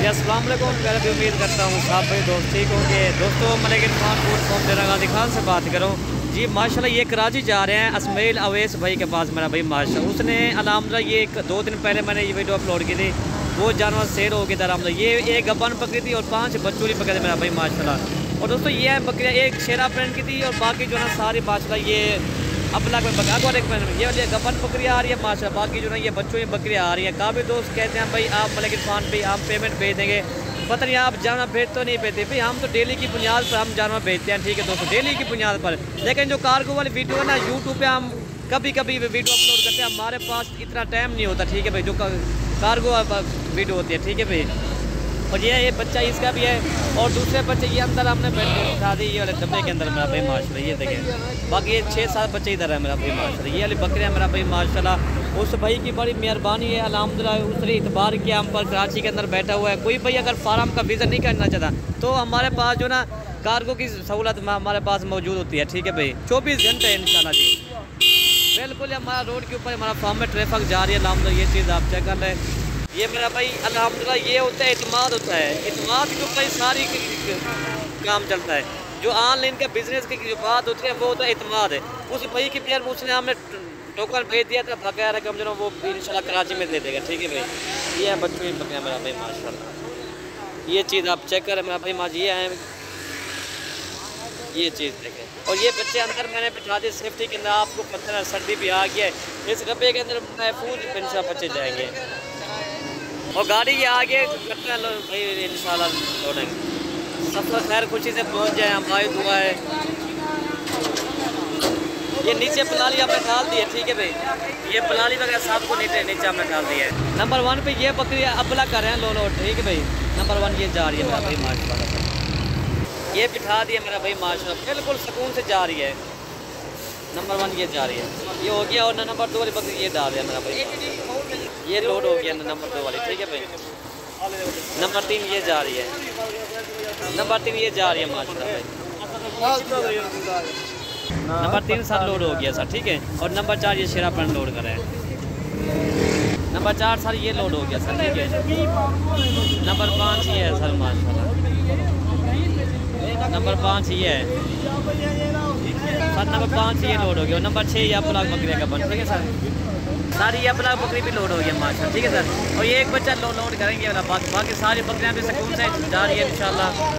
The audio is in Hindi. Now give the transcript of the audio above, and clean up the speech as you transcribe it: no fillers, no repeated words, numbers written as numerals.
अस्सलाम वालेकुम। मैं भी उम्मीद करता हूँ आप भाई दोस्त ठीक होंगे। दोस्तों मलिक इरफान फूड गाजी खान से बात करूँ जी। माशाल्लाह ये कराची जा रहे हैं असमेल अवैस भाई के पास मेरा भाई माशाल्लाह। उसने अलहमदुलिल्लाह ये 2 दिन पहले मैंने ये वीडियो अपलोड की थी। वो जानवर सेल हो गया था अलहमदुलिल्लाह। ये एक गब्बन पकड़ी थी और 5 बच्चों भी पकड़े मेरा भाई माशाल्लाह। और दोस्तों ये बकरियाँ एक शेरा प्रिंट की थी और बाकी जो है सारी माशाल्लाह ये अपना कोई बका को ये वाली गबन बकरियाँ आ रही है माशा। बाकी जो है ये बच्चों की बकरियाँ आ रही है। काफ़ी दोस्त कहते हैं भाई आप मलिक इरफान भाई आप पेमेंट भेज देंगे। पता नहीं आप जानवर भेज तो नहीं भेजते भाई। हम तो डेली की बुनियाद पर हम जानवर भेजते हैं, ठीक है दोस्तों, डेली की बुनियाद पर। लेकिन जो कार्गो वाली वीडियो है ना यूट्यूब पे हम कभी कभी वीडियो अपलोड करते हैं। हमारे पास इतना टाइम नहीं होता, ठीक है भाई, जो कार्गो वीडियो होती है, ठीक है भाई। और ये बच्चा इसका भी है और दूसरे बच्चे ये अंदर हमने बैठा दी ये वाले डब्बे के अंदर मेरा भाई माशाल्लाह। ये देखें बाकी ये 6-7 बच्चे इधर है मेरा भाई माशाल्लाह। ये वाली बकरियाँ मेरा भाई माशाल्लाह। उस भाई की बड़ी मेहरबानी है अल्हम्दुलिल्लाह। उसने इतबार किया हम पर, कराची के अंदर बैठा हुआ है। कोई भाई अगर फार्म का विज़िट नहीं करना चाहता तो हमारे पास जो ना कार्गो की सहूलत हमारे पास मौजूद होती है, ठीक है भाई, 24 घंटे इंशाल्लाह जी। बिल्कुल हमारा रोड के ऊपर हमारा फार्म में ट्रैफिक जा रही है अल्हम्दुलिल्लाह। ये चीज़ आप चेक कर लें। ये मेरा भाई अल्हम्दुलिल्लाह ये होता है इत्मीनान होता है। इत्मीनान के ऊपर सारी काम चलता है। जो ऑनलाइन का बिज़नेस की जो बात होती है वो होता है इत्मीनान है। उस भाई की प्यार उसने हमें टोकन भेज दिया था, बकाया रकम जो वो इंशाल्लाह कराची में दे देगा, ठीक है भाई। ये है बच्चों की बकरियाँ मेरा भाई माशाल्लाह। ये चीज़ आप चेक करें मेरा भाई माजी। ये है ये चीज़ देखें। और ये बच्चे अंदर मैंने बिठा दिए सेफ्टी के अंदर। आपको पता है सर्दी भी आ गया है, इस डब्बे के अंदर महफूज इंशाल्लाह बच्चे जाएंगे। और गाड़ी ये आगे करते हैं भाई इंशाल्लाह लौटेंगे। सफ़र खैर खुशी से पहुंच जाए, हमारी दुआ है। ये नीचे पलाली आपने डाल दी है, ठीक है भाई। ये पलाली वगैरह सबको नीचे हमने डाल दिया है। नंबर 1 पे ये बकरी अबला कर रहे हैं लो, ठीक है भाई। नंबर 1 ये जा रही है मेरा भाई माशाल्लाह। ये बिठा दिया मेरा भाई माशाल्लाह, बिल्कुल सुकून से जा रही है। नंबर 1 ये जा रही है, ये हो गया। और नंबर 2 वाली बकरी ये डाल दिया मेरा भाई। ये लोड हो गया नंबर 2 वाली, ठीक है भाई। नंबर 3 ये जा रही है। नंबर 3 ये जा रही है माशाल्लाह भाई। नंबर 3 सर लोड हो गया सर, ठीक है। और नंबर 4 ये शेरा पर लोड कर रहे हैं। नंबर 4 सर ये लोड हो गया सर, ठीक है। नंबर 5 ये है सर माशाल्लाह। नंबर 5 ये है सर। नंबर 5 ये लोड हो गया। नंबर 6 ये अपना बकरी का बन, ठीक है सर। सारी ये अपना बकरी भी लोड हो गया माशाल्लाह, ठीक है सर। और ये एक बच्चा लोड करेंगे बाकी सारी बकरियाँ भी सुकून से जा रही है इंशाल्लाह।